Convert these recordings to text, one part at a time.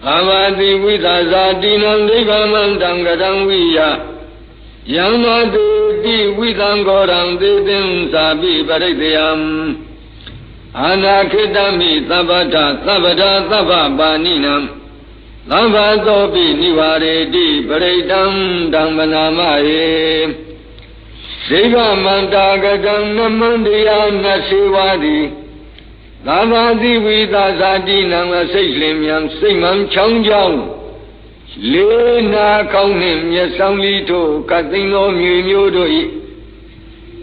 Avati Vidazati Nandivamandam Gadam Viya Yamati Vidam Goram Didim Sabi Paridiyam Anakitami Sabata Sabata Sababaninam Lavazobi Nivaredi Paridam Dambanamaye Siva Mandagadam Namandiya Nasivadi Lavadi Vidazati Nama Sailimyam Simam Changjang Lena Kaunim Yasamlito Katino Mudoi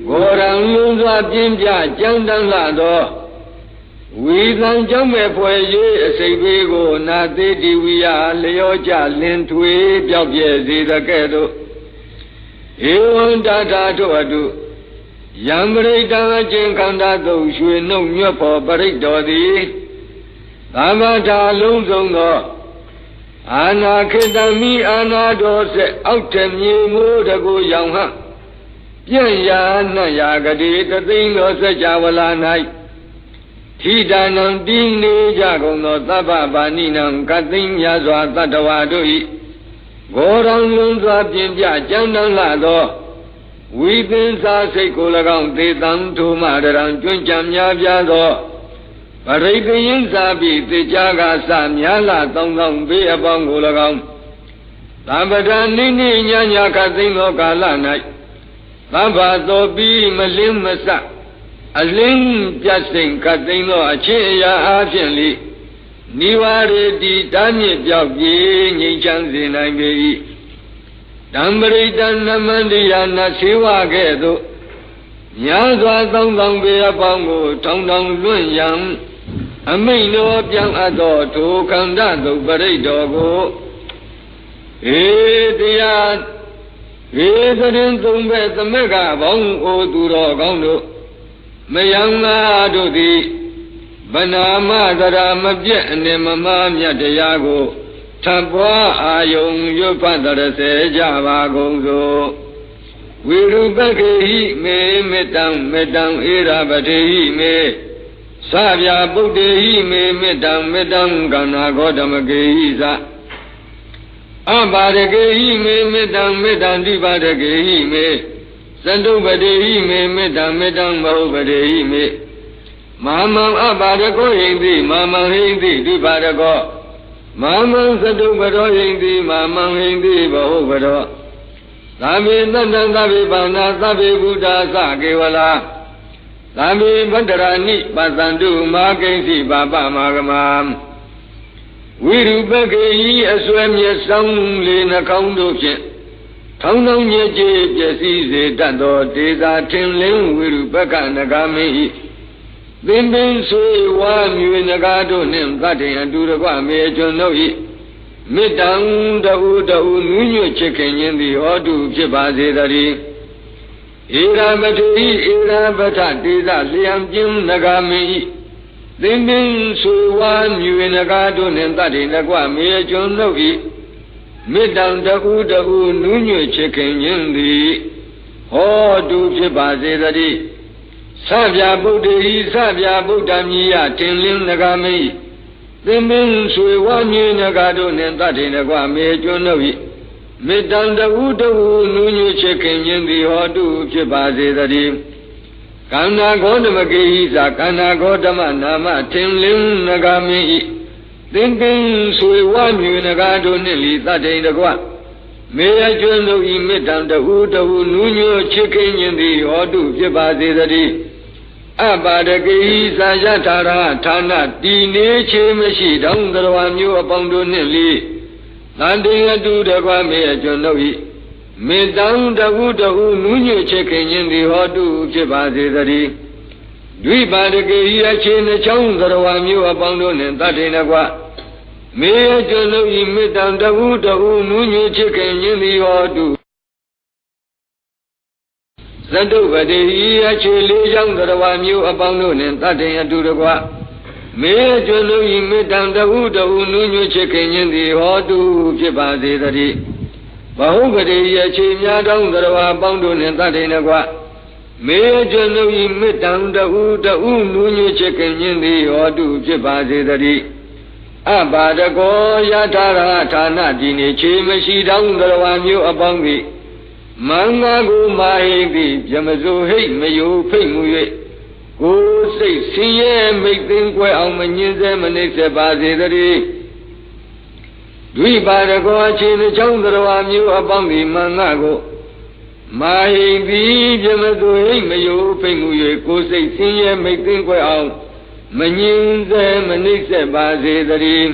Goram Luza Pimpia Jandan Lado Vidan Jame Poye Sebigo Nati Divya Leoja Lintui Piabye Zida Kedo Ewan Dada Toadu Yambrita Jinkanda Doshu no Nyapo Baridodi Amata Lunzongo Anakitami Anadose Outemi Mudago Yangha Yanya Nayagadi the thing of the Javala night Tidanam Dini Jagono Taba Baninam Katin Yazwa Tatawadui Goran Lunza Pimpia Jandan Lado Within Sasekulagam, they done to Madaran, Junjam Yaviado, Parabian Sabi, the Jaga Samyala, Tongam, Be upon Gulagam, Labadan Nini Yanya Katino Kalana, Labato Be Malim Masa, a ling justing Katino, a Chia Argently, Niware di Dani Javi, Nichansin, I may. Dambritan Namandiya Nasiva Gedo Yazwa Tongdong Bea Pongo Tongdong Lunyam Amino Piang Ado to Kandado Baridogo Ediat Edarin Tumbe the Mega Bongo Duro Gondo Mayanga Dodi Banama Dara Mabja Nemama Yago Tabwa Ayung Yupandara Java Gonzo Wirubaki me medang irabati me Savya Buddhi me medang Gana Godamageza Abadagi me medang Dibadagi me Sandubadi me medang Bahubadi me Mama Abadago Hindi Mama Hindi Dibadago Mama Sadubado Hindi, Mama Hindi, Bahubado. Tabi Nandan Tabi Bana Tabi Buddha Sakiwala. Tabi Badarani Basandu Makensi Baba Magamam. Wirubaki Aswam Yasang Lina Kaundokin. Kaunang Yaji Jasi Zedado Teza Tinlin Wirubaka Nagami. Bimbin Sui Wan Yuinagado Nim Kati and Duragua Major Noi Midang Dau Nuno Chicken in the Odu Jibazidari Ira Bata Tiza Liam Jim Nagami Bimbin Sui Wan Yuinagado Nim Kati Nagua Major Noi Midang Dau Nuno Chicken in the Odu Jibazidari Savya Buddha Miya Tinlin Nagami Timin Sui Wanyi Nagado Nentati Nagwa Mejo Novi Midanda Udahu Nunu Chicken in the Odu Chibazidari Kana Godamagisa Kana Godama Nama Tinlin Nagami Timin Sui Wanyi Nagado Nili Tati Nagwa Mejo Novi Midanda Udahu Nunu Chicken in the Odu Chibazidari Abadagi Sayatara Tana Dine Chemishi Dangarwa New upon Dunili Landing a do the Guame Jonovi Midang the Wudahu Nunu Chicken in the Hodu Chibazidari Dwibadagi Achin the Changarwa New upon Dunin Tatinagua Mea Jonovi Midang the Wudahu Nunu Chicken in the Hodu Zadovadi actually younger one you upon noon and Tatin and Duragua. May Jolo Imidam the Uda Nunu Chicken in the Hodu Jibazidari. Bahubadi Achimia down the Bandun and Tatinagua. May Jolo Imidam the Uda Nunu Chicken in the Hodu Jibazidari. ဘာတကောယထာရဌာနဒီနေချေမရှိတောင်းတော်ဝါမျိုးအပေါင်းသည်မင်္ဂကိုမာဟိတိပြမစိုးဟိတ်မယိုဖိတ်မှု၍ကိုယ်စိတ်ဆင်းရဲမိတ်သိမ်းကွယ်အောင်မညှင်းဆဲမနှိမ့်ဆက်ပါစေတည်းဒွိပါရကောအချင်းချောင်းတော်ဝါမျိုးအပေါင်းသည်မင်္ဂကိုမာဟိတိပြမစိုးဟိတ်မယိုဖိတ်မှု၍ကိုယ်စိတ်ဆင်းရဲမိတ်သိမ်းကွယ်အောင်မညှင်းဆဲမနှိမ့်ဆက်ပါစေတည်း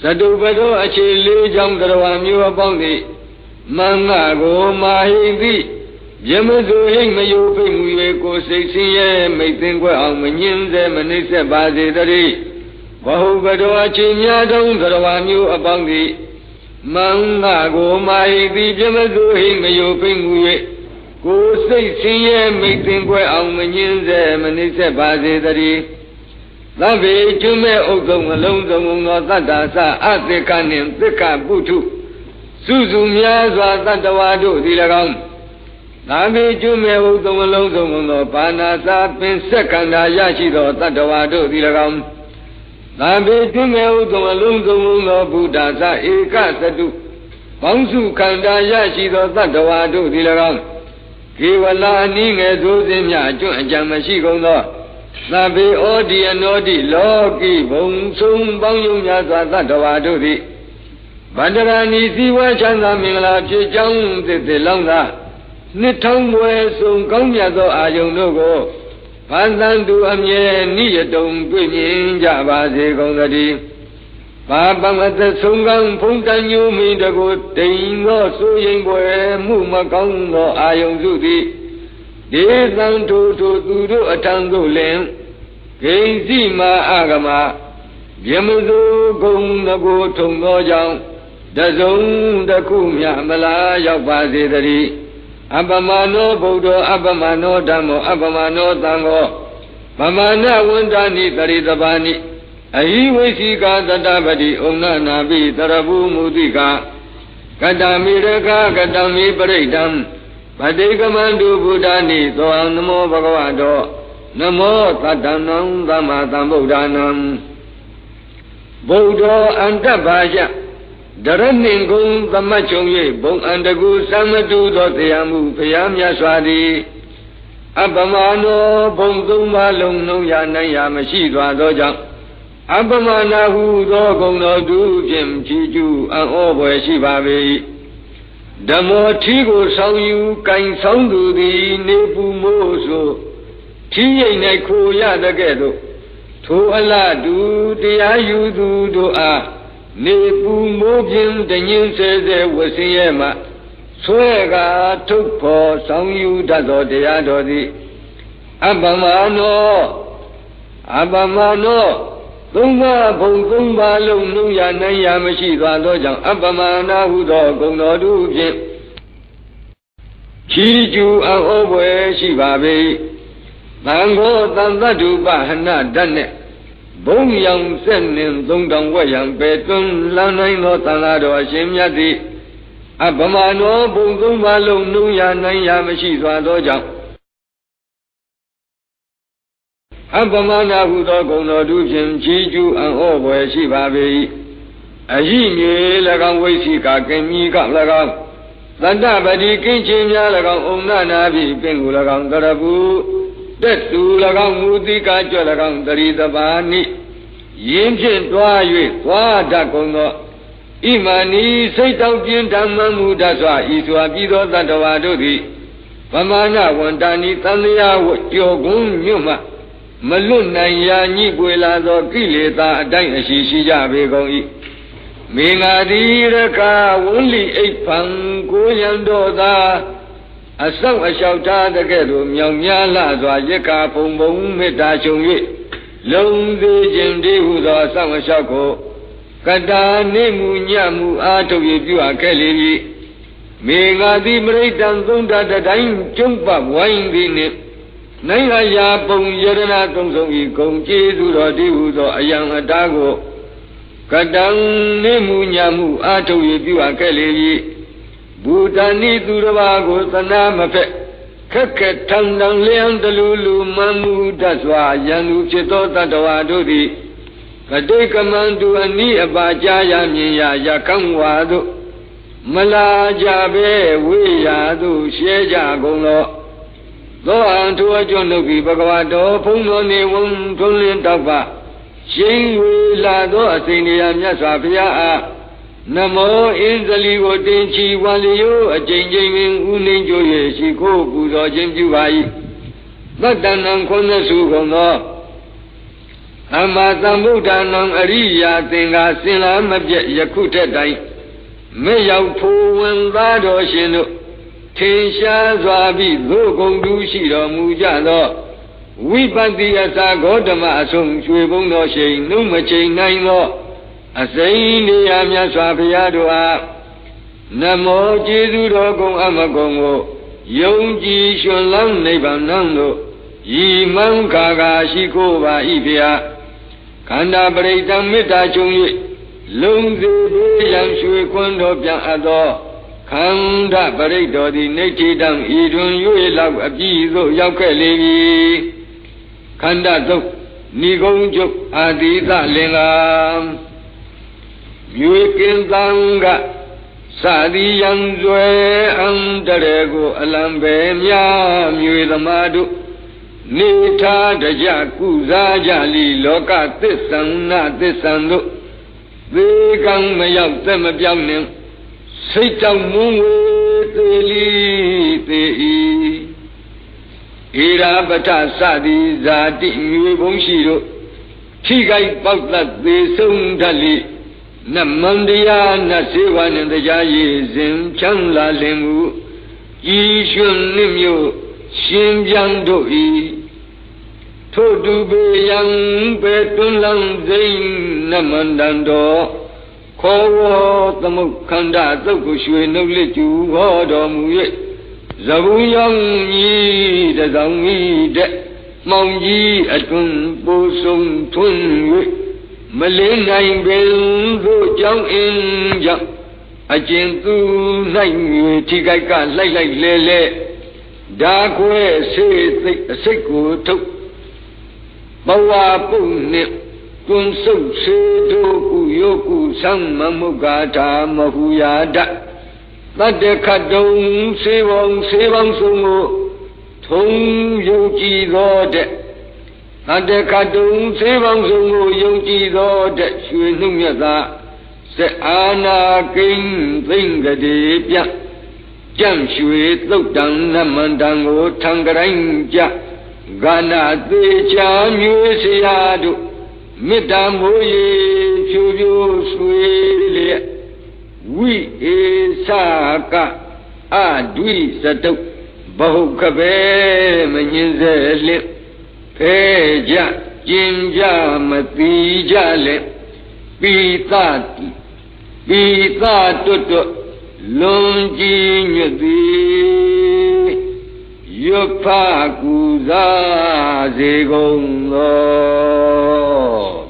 သတုပတောအခြေလေးချောင်းတော်ဝါမျိုးအပေါင်းသည်မင်္ဂကိုမာဟိတိပြမစိုးဟိတ်မယိုဖိတ်မှု၍ကိုယ်စိတ်ဆင်းရဲမိတ်သိမ်းကွယ်အောင်မညှင်းဆဲမနှိမ့်ဆက်ပါစေတည်းဘဟုပတောအခြေများသောတော်ဝါမျိုးအပေါင်းသည်မင်္ဂကိုမာဟိတိပြမစိုးဟိတ်မယိုဖိတ်မှု၍ကိုယ်စိတ်ဆင်းရဲမိတ်သိမ်းကွယ်အောင်မညှင်းဆဲမနှိမ့်ဆက်ပါစေတည်းသဗ္ဗေကျွမဲ့ဥက္ကုံအလုံးစုံသောတတ္တာသအသေကနှင့်သက္ကပုထုစုစုများစွာတတ္တဝါတို့သည်၎င်းသဗ္ဗေကျွမဲ့ဥက္ကုံအလုံးစုံသောဘာနာသာပင်စက္ကန္တာရရှိသောတတ္တဝါတို့သည်၎င်းသဗ္ဗေကျွမဲ့ဥက္ကုံအလုံးစုံသောဘုဒ္ဓသာဧကသတုပေါင်းစုခန္ဓာရရှိသောတတ္တဝါတို့သည်၎င်းကေဝလာအနည်းငယ်သိုးစင်းများအကျွတ်အကြံမရှိကုန်သောသဗ္ဗေဩဒီအနောတိလောကီဘုံဆုံးပေါင်းယုံများစွာသတ္တဝါတို့သည်ဗန္ဒရာဏီစီဝါချမ်းသာမင်္ဂလာဖြစ်ကြောင်းသစ်သစ်လောင်းသာနှစ်ထောင်ပွဲဆုံးကောင်းမြတ်သောအာယုန်တို့ကိုဘာသံသူအမြဲနိယတုံတွေ့မြင်ကြပါစေကုန်သတည်းဘာပမသဆုံးကောင်းဖုံးတန်ညူမိတကိုတိမ်သောဆိုရင်ပွဲမှုမကောင်းသောအာယုန်စုသည်ဒေသံထိုသူတို့အထံသို့လင်ဂိဉ္စီမာအာဂမပြမစိုးဂုံတကိုထုံသောကြောင့်တစုံတစ်ခုမြမလားရောက်ပါစေတည်းအပမနောဗုဒ္ဓအပမနောဓမ္မောအပမနောသံဃောဗမာနဝန္တာနိတရိတပါနိအဟိဝိစီကသတ္တပတိဩနနာပိတရဗုမုတိကကတ္တမိရခကတ္တမိပရိဒံဗတိကမန္တုဗုဒ္ဓနိသောနမောဘဂဝတောနမောသတ္တနံသမ္မာသမ္ဗုဒ္ဓနံဗုဒ္ဓောအန္တဘာယဒရဏင်ကုံသမတ်ချုံ၍ဘုံအန္တကုသမတုသောတရားမှုဘုရားမြတ်စွာသည်အပမနောဘုံသုံးပါးလုံးနှုံရနိုင်ရမရှိသွားသောကြောင့်အပမနာဟုသောဂုဏ်တော်သူဖြင့်ချီးကျူးအံ့ဩဖွယ်ရှိပါ၏ဓမ္မောထီးကိုဆောင်ယူကင်ဆောင်သူသည်နေပူမိုးဆိုထီးရိပ်၌ခိုရတဲ့ကဲ့သို့ထိုအလားတူတရားယူသူတို့အားနေပူမိုးဖြင့်တညင်းဆဲဆဲဝဆင်းရဲမှဆွဲကာထုတ်ဖော်ဆောင်ယူတတ်သောတရားတော်သည်အပမနောသုံးပါးဘုံသုံးပါးလုံးနှုံရနိုင်ရမရှိသွားသောကြောင့်အပမနာဟုသောဂုဏ်တော်တို့ဖြင့်ချီးကျူးအံ့ဩဖွယ်ရှိပါ၏သံဃောသံသတ္တုပဟနဓာတ်နဲ့ဘုံရောင်ဆက်နှင်3000ဝက်ရံပဲတွန်းလန်းနိုင်သောသံဃာတော်အရှင်မြတ်သည်အပမနောဘုံသုံးပါးလုံးနှုံရနိုင်ရမရှိသွားသောကြောင့်အပမနာဟုသောဂုဏ်တော်တို့ဖြင့်ချီးကျူးအံ့ဩဖွယ်ရှိပါ၏အဟိမြေ၎င်းဝိသိကကင်မီက၎င်းသတ္တပတိကင်းချင်းများ၎င်းဩနနာပိပင်ကို၎င်းတရပုတက်တူ၎င်းမူတိကကြွ၎င်းတရိတပါနိယင်းဖြင့်တွား၍သွားတတ်ကုန်သောဣမာနီစိတ်တောက်ပြင်းဓမ္မမူတတ်စွာဤစွာပြီးသောတတ္တဝါတို့သည်ဗမာနဝန္တာနိသံဃာဝကြောကွန်းညွတ်မှမလွတ်နိုင်ရာညှိပွေလာသောကိလေသာအတိုင်းအရှိရှိကြပေကုန်၏မေငါတိရကဝန္လိအိပ်ဖံကိုရန်တော်သာအဆောက်အလျှောက်ထားတဲ့ကဲ့သို့မြောင်များလှစွာရက္ခာဖုံဖုံမေတ္တာရှုံ၍လုံးသေးခြင်းတည်းဟုသောအဆောက်အလျှောက်ကိုကတာနေမှုညမှုအားထုတ်၍ပြုအပ်ခဲ့လေ၏မေငါတိပရိဒံသုံးဓာတ်တိုင်းကျုံ့ပတ်ဝိုင်းသည်နှင့်နိုင်ငံရာပုံယရဏသုံးဆုံးဤဂုံကျေးဇူးတော်တည်းဟုသောအယံအတားကိုကတံနေမှုညမှုအားထုတ်၍ပြုအပ်ခဲ့လေ၏ဘူတန်ဤသူတစ်ပါးကိုသနာမဖက်ခက်ခက်ထန်ထန်လျံတလူလူမှန်မှုတတ်စွာယံလူဖြစ်သောတတ္တဝါတို့သည်က တိကမန္တုအနိအပါကြာရမြင်ရရကံဝါတို့မလာကြပဲဝေးရာတို့ရှဲကြကုန်တော့သောအံထိုအကျွန်းတို့သည်ဘဂဝါတော်ဘုံတော်နေဝံထုံးလင်းတောက်ပါရှိန်ဝေလာသောအစဉ်တရားမြတ်စွာဘုရားအားနမောအင်းဇလီကိုတင်ချီဝါလျိုအကျဉ်းချင်းပင်ဥနှင်းကြိုး၍ရှိခိုးပူဇော်ခြင်းပြုပါ၏သတ္တနံခွန်သစုကုန်သောအမသမ္ဗုဒ္ဓနံအရိယာသင်္ဃာစင်လာမပြည့်ယခုထက်တိုင်မေရောက်ဖိုးဝင်သားတော်ရှင်တို့ထင်ရှားစွာပြီးသို့ကုန်တူးရှိတော်မူကြသောဝိပတ္တိအစာဂေါတမအဆုံးရွှေဘုံတော်ရှိန်နှုတ်မချိန်နိုင်သောအစိမ်းနေရာမြတ်စွာဘုရားတို့အားနမောကျေးဇူးတော်ကုန်အမကုန်ကိုယုံကြည်ရှင်လန်းနိဗ္ဗာန်တို့ဤမှန်ခါခါရှိခိုးပါ၏ဖျားခန္ဓာပရိတံမေတ္တာချုံ၍လုံစုပေးရန်ရွှေခွန်းတော်ပြန်အပ်သောခန္ဓာပရိတော်သည်နေတိတံဤတွင်၍လောက်အပြည့်သို့ရောက်ခဲ့လေပြီခန္ဓာသုတ်ဏိဂုံးကျုပ်အာတိသလင်္ကာမြွေကင်းသံကစသည်ယံဆွဲအံတရေကိုအလံပဲများမြွေသမားတို့နေထားတကြကုစားကြလီလောကသစ္ဆံနာသစ္ဆံတို့သေကံမရောက်သက်မပြောင်းနှင့်စိတ်တောင်မွန်းဝေသေးလီသေး၏ဣရာပထစသည်ဇာတိမြွေဘုံရှိတို့ထိခိုက်ပေါက်သက်သေးဆုံးတတ်လီနမန္တရားနတ်စေဝနှင့်တရားရည်စဉ်ချမ်းလာလင်မူဤရှင်နှင့်မြို့ရှင်ပြန်တို့၏ထို့တူပေယံပေတွန်းလန်းစိန်နမန္တန်တော်ခောဝသမုခန္ဓာသုတ်ကိုရွှေနှုတ်လက်ကျူဟောတော်မူ၍ဇဗုယောင်ကြီးတစောင်းကြီးတဲ့မောင်ကြီးအတွန်းပိုးဆုံးထွန်း၍မလင်းနိုင်ပင်သို့ကြောင်းအင်းကြောင့်အကျဉ်သူနိုင်၍ထိခိုက်ကလိုက်လိုက်လဲလဲဓာခွဲဆေးသိအစိတ်ကိုထုတ်ဘဝပုံနှင့်တွန်းဆုပ်စေတို့ကုယောကုသံမမုဂ္ဂါထာမဟုယာဒတတ္တခတ်တုံစေဝံစေဝံဆုံးကိုထုံယုံကြည်သောတဲ့တတ္တခတ်တုံစေဝံဆုံးကိုယုံကြည်သောတဲ့ရွှေနှုတ်မြတ်သာစေအာနာကိဉ္သိင်္ဂတိပြကြံ့ရွှေသုတ်တံနမန္တံကိုထံကရိုင်းကြဂာနာသေးချာမျိုးစရာတို့မေတ္တာမိုးရေဖြူဖြူဆွေလျက်ဝိဧသကအဒွိစတုဘဟုကပဲမငင်းစေလင့်ဖဲကြကျင်ကြမတိကြလက်ပိသတွတ်တွတ်လွန်ကြည်ညွတ်သည်ရွတ်ဖကူစားစေကုန်သော